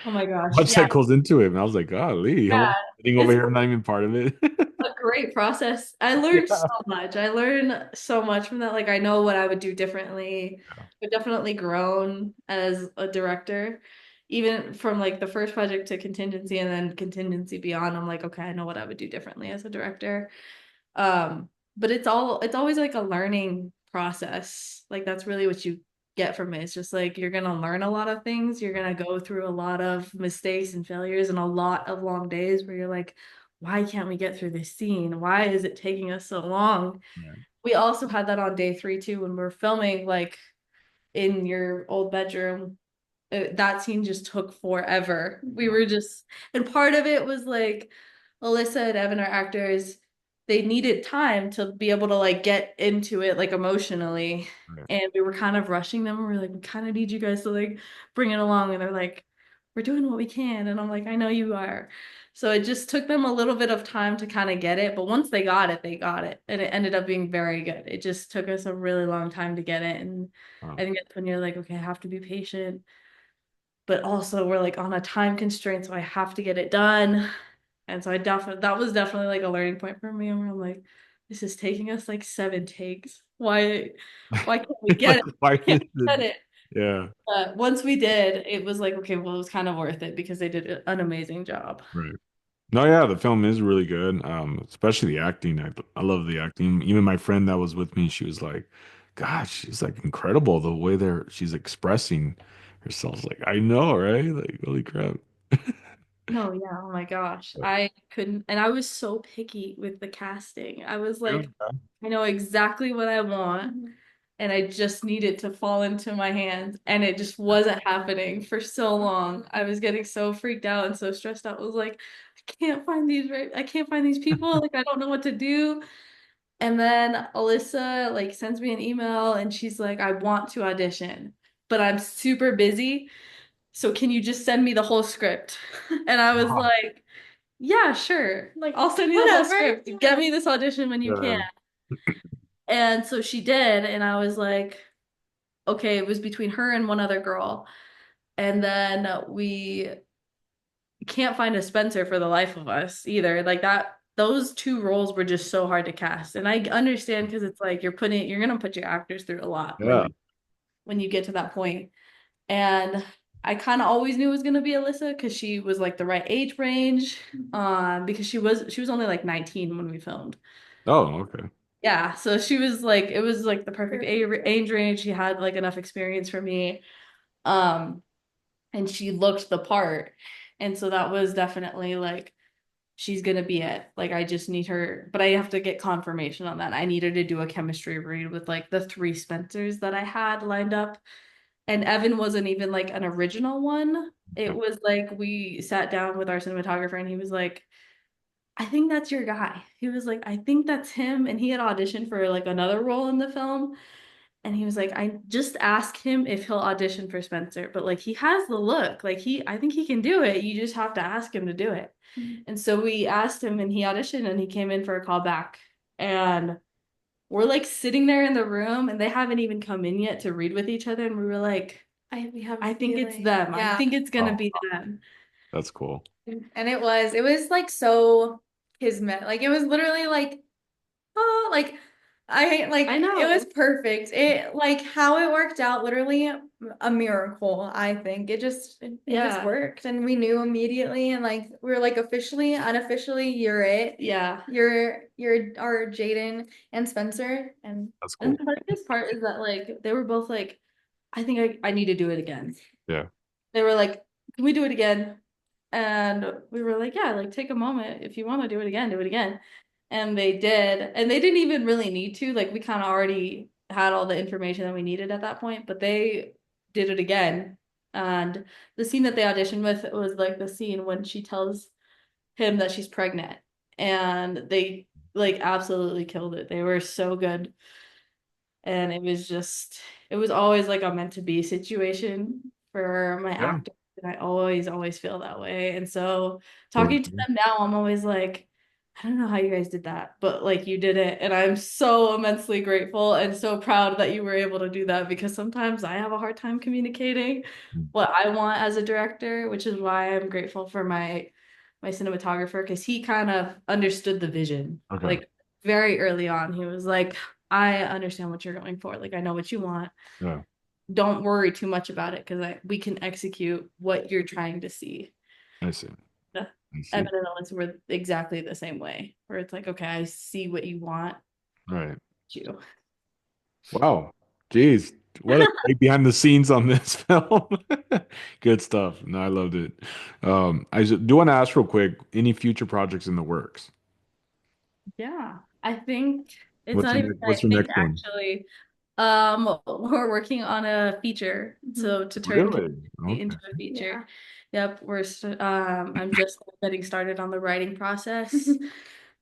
Oh my gosh. Much Yeah. that goes into it. And I was like, golly, Yeah. I'm sitting over It's here, I'm not even part of it. a great process. I learned so much. I learned so much from that. Like, I know what I would do differently. I've definitely grown as a director. Even from like the first project to Contingency and then Contingency beyond, I'm like, okay, I know what I would do differently as a director. But it's always like a learning process. Like, that's really what you get from it. It's just like you're gonna learn a lot of things. You're gonna go through a lot of mistakes and failures and a lot of long days where you're like, why can't we get through this scene? Why is it taking us so long? Yeah. We also had that on day three too when we're filming like in your old bedroom. That scene just took forever. We were just, and part of it was like Alyssa and Evan, our actors, they needed time to be able to like get into it like emotionally. Right. And we were kind of rushing them. We were like, we kind of need you guys to like bring it along. And they're like, we're doing what we can. And I'm like, I know you are. So it just took them a little bit of time to kind of get it. But once they got it, they got it. And it ended up being very good. It just took us a really long time to get it. And Wow. I think that's when you're like, okay, I have to be patient. But also we're like on a time constraint, so I have to get it done. And so I definitely that was definitely like a learning point for me. And I'm like, this is taking us like 7 takes. Why can't we get it? Why Why can't is we it? get it? Yeah. But once we did, it was like, okay, well, it was kind of worth it because they did an amazing job. Right. No, yeah, the film is really good. Especially the acting. I love the acting. Even my friend that was with me, she was like, "Gosh, she's like incredible the way she's expressing herself." Like, I know, right? Like, holy crap. No, yeah, oh my gosh. Yeah. I couldn't, and I was so picky with the casting. I was Really? like, I know exactly what I want, and I just need it to fall into my hands, and it just wasn't happening for so long. I was getting so freaked out and so stressed out. I was like, I can't find these people. Like, I don't know what to do. And then Alyssa like sends me an email and she's like, I want to audition, but I'm super busy. So can you just send me the whole script? And I was Wow. like, yeah, sure. Like I'll send you the whole Whatever. script. Get me this audition when you Yeah. can. And so she did, and I was like, okay, it was between her and one other girl. And then we can't find a Spencer for the life of us either. Like that those two roles were just so hard to cast. And I understand because it's like you're gonna put your actors through a lot Yeah. when you get to that point. And I kind of always knew it was gonna be Alyssa because she was like the right age range. Because she was only like 19 when we filmed. Oh, okay. Yeah, so she was like it was like the perfect age range. She had like enough experience for me. Um, and she looked the part. And so that was definitely like she's gonna be it. Like I just need her, but I have to get confirmation on that. I need her to do a chemistry read with like the three Spencers that I had lined up. And Evan wasn't even like an original one. It Okay. was like we sat down with our cinematographer and he was like, I think that's your guy. He was like, I think that's him. And he had auditioned for like another role in the film. And he was like, I just ask him if he'll audition for Spencer. But like he has the look. I think he can do it. You just have to ask him to do it. And so we asked him and he auditioned and he came in for a call back. And we're like sitting there in the room and they haven't even come in yet to read with each other. And we were like, We have a I think it's feeling. them. I Yeah. think it's gonna Oh, be them. that's cool. And it was like so kismet. Like it was literally like, oh, like I it was know. perfect. It like how it worked out, literally a miracle, I think. It just Yeah. worked and we knew immediately and like we were like officially, unofficially, you're it. Yeah. You're our Jaden and Spencer That's And cool. the funniest part is that like they were both like, I think I need to do it again. Yeah. They were like, can we do it again? And we were like, yeah, like take a moment. If you want to do it again, do it again. And they did. And they didn't even really need to. Like we kind of already had all the information that we needed at that point, but they did it again. And the scene that they auditioned with was like the scene when she tells him that she's pregnant. And they like absolutely killed it. They were so good. And it was always like a meant to be situation for my Yeah. actors. And I always feel that way. And so Totally. talking to them now, I'm always like, I don't know how you guys did that, but like you did it. And I'm so immensely grateful and so proud that you were able to do that because sometimes I have a hard time communicating what I want as a director, which is why I'm grateful for my cinematographer because he kind of understood the vision. Okay. Like very early on, he was like, I understand what you're going for. Like, I know what you want. Yeah. Don't worry too much about it because we can execute what you're trying to see. I see. Yeah. I see. Evan and Alyssa were exactly the same way, where it's like, okay, I see what you want Right. you. Wow. Jeez. What a great behind the scenes on this film. Good stuff. No, I loved it. Do want to ask real quick, any future projects in the works? Yeah. I think it's not even, I What's your think next one? actually, we're working on a feature. So to turn Really? Contingency Okay. into a feature. Yep. I'm just getting started on the writing process.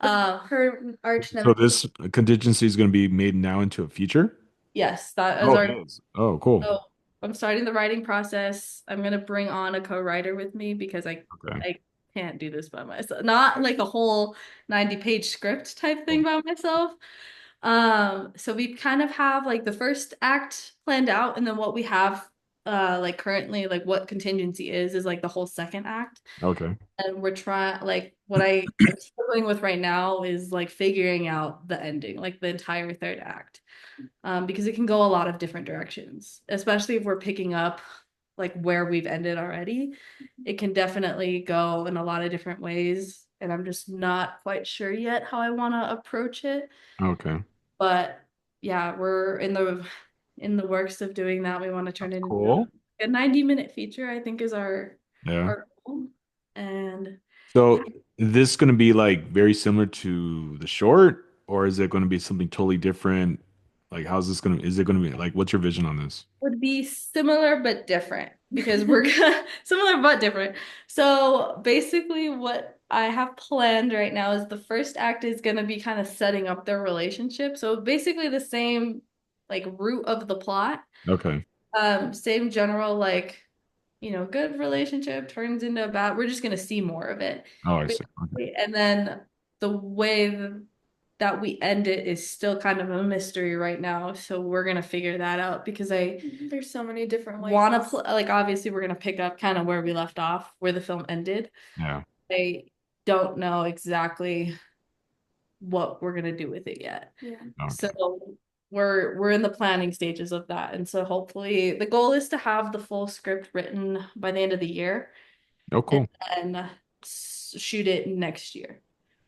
her arch So nemesis. this contingency is going to be made now into a feature? Yes, that is Oh, our it is. Oh, cool. so I'm starting the writing process. I'm gonna bring on a co-writer with me because Okay. I can't do this by myself. Not like a whole 90-page script type Cool. thing by myself. So we kind of have like the first act planned out, and then what we have like currently like what Contingency is like the whole second act. Okay. And we're trying like what I'm struggling with right now is like figuring out the ending, like the entire third act. Because it can go a lot of different directions, especially if we're picking up like where we've ended already. It can definitely go in a lot of different ways, and I'm just not quite sure yet how I want to approach it. Okay. But yeah, we're in the works of doing that. We want to turn That's it into cool. a 90-minute feature, I think is Yeah. our goal. And yeah, So this going to be like very similar to the short, or is it going to be something totally different? Like, how's this going to, is it going to be like, what's your vision on this? would be similar but different because we're similar but different. So basically, what I have planned right now is the first act is going to be kind of setting up their relationship. So basically, the same like root of the plot, Okay. same general like good relationship turns into a bad. We're just going to see more of it, Oh, I see. Okay. basically. And then the way that we end it is still kind of a mystery right now. So we're gonna figure that out because I There's so many different ways. want to like obviously we're gonna pick up kind of where we left off, where the film ended. Yeah. I don't know exactly what we're gonna do with it yet. Yeah. Okay. So we're in the planning stages of that. And so hopefully the goal is to have the full script written by the end of the year Oh, and cool. then shoot it next year.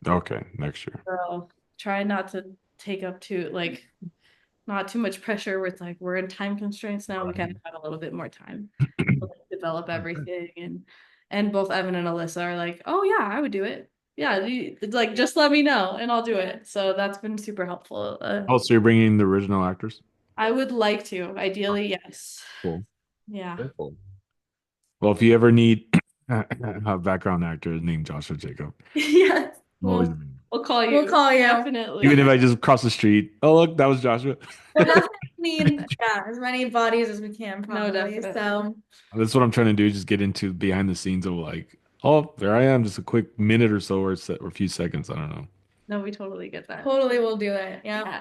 Okay. Next year. So try not to take up too like not too much pressure where it's like we're in time constraints now. We kind of have a little bit more time to like, develop Okay. everything and both Evan and Alyssa are like, oh yeah, I would do it. Yeah, like just let me know and I'll do it. So that's been super helpful. Oh, so you're bringing the original actors? I would like to, ideally, yes. Cool. Yeah. Very cool. Well, if you ever need a background actor named Joshua Jacob, Yes. I'm always We'll available. we'll call We'll you. call you. Definitely. Even if I just cross the street. Oh, look, that was Joshua. We'll definitely need, yeah, as many bodies as we can, No, probably. definitely. So, That's what I'm trying to do, just get into behind the scenes of like, oh, there I am, just a quick minute or so or a few seconds. I don't No, we totally get that. totally will do it. Yeah.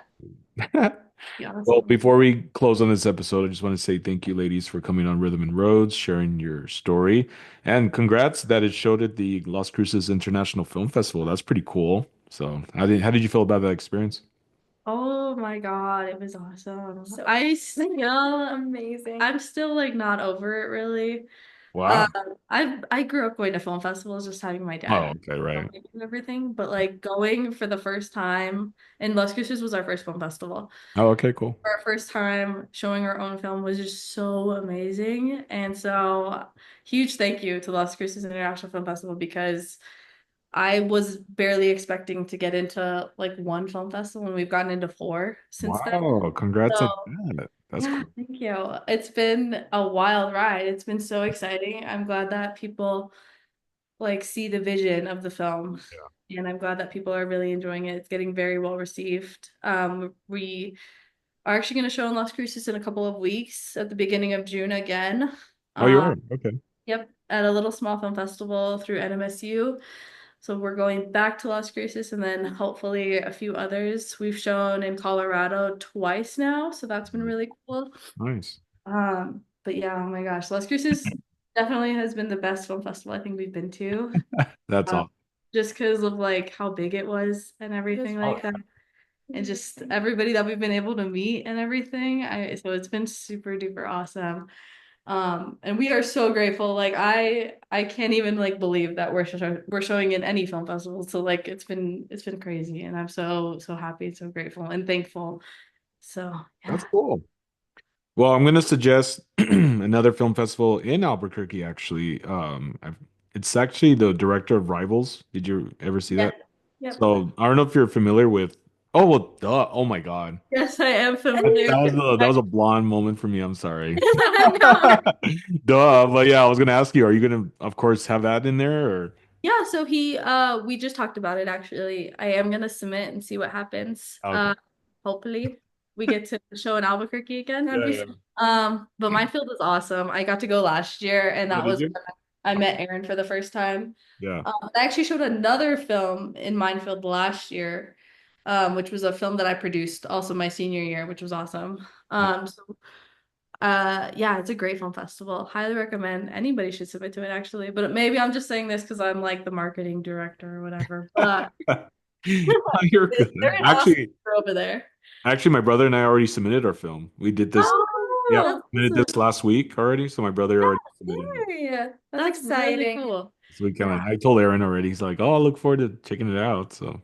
Yeah. know. Yeah. Well, before we close on this episode, I just want to say thank you, ladies, for coming on Rhythm and Roads, sharing your story, and congrats that it showed at the Las Cruces International Film Festival. That's pretty cool. So, how did you feel about that experience? Oh my God, it was awesome. So amazing. I'm still like not over it really. Wow. I grew up going to film festivals, just having my Oh, dad okay, right. and everything, but like going for the first time, and Las Cruces was our first film festival. Oh, okay, cool. Our first time showing our own film was just so amazing, and so huge thank you to Las Cruces International Film Festival because I was barely expecting to get into like one film festival, and we've gotten into four since then. Wow, congrats on So that. That's yeah, cool. thank you. It's been a wild ride. It's been so exciting. I'm glad that people like see the vision of the film. And I'm glad that people are really enjoying it. It's getting very well received. We are actually going to show in Las Cruces in a couple of weeks at the beginning of June again. Oh, you Uh, are? Okay. yep, at a little small film festival through NMSU. So we're going back to Las Cruces and then hopefully a few others. We've shown in Colorado twice now, so that's been really cool. Nice. But yeah, oh my gosh, Las Cruces definitely has been the best film festival I think we've been to. That's Um, all. just because of like how big it was and everything Oh, like that. And just everybody that we've been able to meet and everything. So it's been super duper awesome. And we are so grateful. Like I can't even like believe that we're showing in any film festival. So like it's been crazy, and I'm so happy, and so grateful and thankful. So that's yeah. cool. Well, I'm going to suggest another film festival in Albuquerque, actually. It's actually the director of Rivals. Did you ever see Yeah. that? Yep. So I don't know if you're familiar with. Oh, well, duh. Oh my God. Yes, I am That familiar. was a blonde moment for me. I'm sorry. No. Duh. But yeah, I was gonna ask you, are you gonna, of course, have that in there or? Yeah, so we just talked about it actually. I am gonna submit and see what happens. Okay. Hopefully we get to show in Albuquerque again. Yeah, yeah. But Minefield is awesome. I got to go last year, and Oh, that did was you? when I met Aaron for the first time. Yeah. I actually showed another film in Minefield last year, which was a film that I produced also my senior year, which was awesome. So Yeah, it's a great film festival. Highly recommend. Anybody should submit to it actually. But maybe I'm just saying this because I'm like the marketing director or whatever. But You're good. they're an awesome Actually, crew over there. actually, my brother and I already submitted our film. We did this. Yeah, Oh, submitted that's this last week already. So my brother already submitted it. Yay. That's That's really exciting. cool. So we kind of, Yeah, I told Aaron already. He's like, "Oh, I look forward to checking it out." So,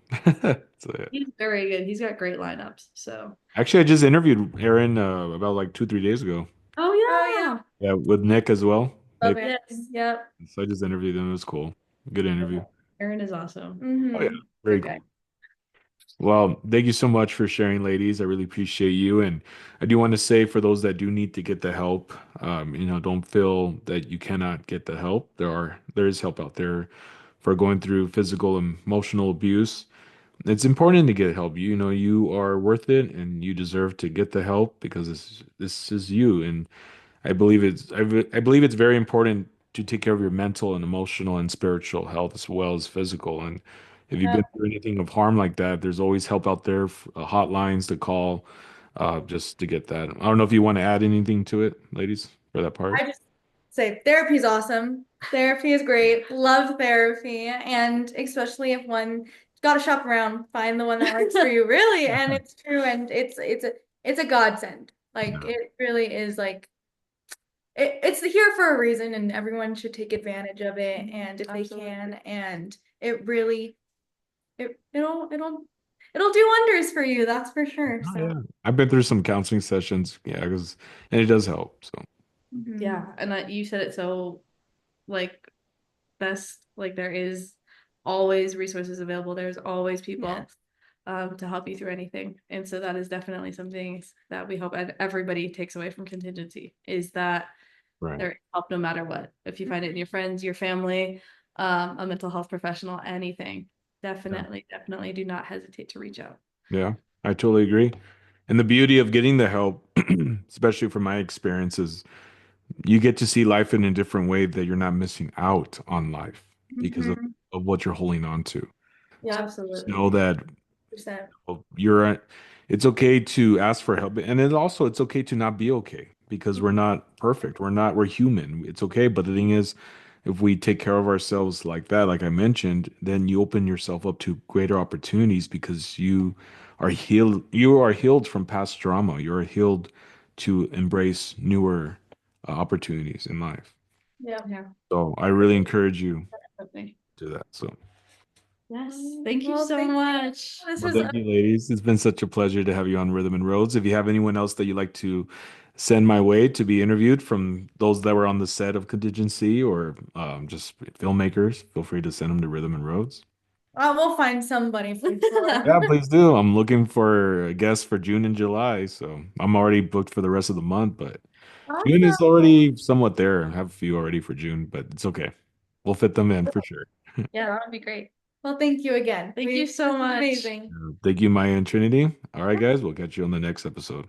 so yeah. he's very good. He's got great lineups. So. Actually, I just interviewed Aaron about like 2, 3 days ago. Oh Oh yeah. Yeah, with Nick as well. Love Nick, it. Yes. Yep. so I just interviewed him. It was cool. Good interview. Aaron is awesome. Oh yeah, Mm-hmm. very Good cool. guy. Well, thank you so much for sharing, ladies. I really appreciate you. And I do want to say for those that do need to get the help, don't feel that you cannot get the help. There is help out there for going through physical and emotional abuse. It's important to get help. You know, you are worth it and you deserve to get the help because this is you. And I believe it's very important to take care of your mental and emotional and spiritual health as well as physical. And if you've been Yep. through anything of harm like that, there's always help out there, hotlines to call, just to get that. I don't know if you want to add anything to it, ladies, for that part. I just say therapy's awesome. Therapy is great. Love therapy. And especially if one gotta shop around, find the one that works for you, really. And it's true. And it's a godsend. Like Yeah. it really is like it's here for a reason and everyone should take advantage of it and if they Absolutely. can. And it really it'll do wonders for you, that's for sure. Oh, So yeah. I've been through some counseling sessions, yeah, and it does help. So mhm. Yeah, and you said it so like best. Like there is always resources available. There's always people Yes. to help you through anything. And so that is definitely something that we hope everybody takes away from contingency is that right. there is help no matter what. If you find it in your friends, your family, a mental health professional, anything, Yeah. definitely do not hesitate to reach out. Yeah, I totally agree. And the beauty of getting the help, especially from my experiences, you get to see life in a different way that you're not missing out on life because Mhm. of what you're holding on to. So Yep. just Absolutely. know that 100%. you're it's okay to ask for help and it's okay to not be okay because we're not perfect. We're human. It's okay. But the thing is, if we take care of ourselves like that, like I mentioned, then you open yourself up to greater opportunities because you are healed from past trauma. You're healed to embrace newer opportunities in life. Yep. Yeah, So I really encourage you definitely. to do that. So Yes. Thank you Well, so thank you. much. This well, was thank you, ladies. It's been such a pleasure to have you on Rhythm and Roads. If you have anyone else that you'd like to send my way to be interviewed from those that were on the set of Contingency or just filmmakers, feel free to send them to Rhythm and Roads. we'll find somebody for sure. Yeah, please do. I'm looking for a guest for June and July, so I'm already booked for the rest of the month, but June is Awesome. already somewhat there. I have a few already for June, but it's okay. We'll fit them in for sure. Yeah, that would be great. Well, thank you again. Thank you so This was much. amazing. Thank you, Maya and Trinity. All right, guys, we'll catch you on the next episode.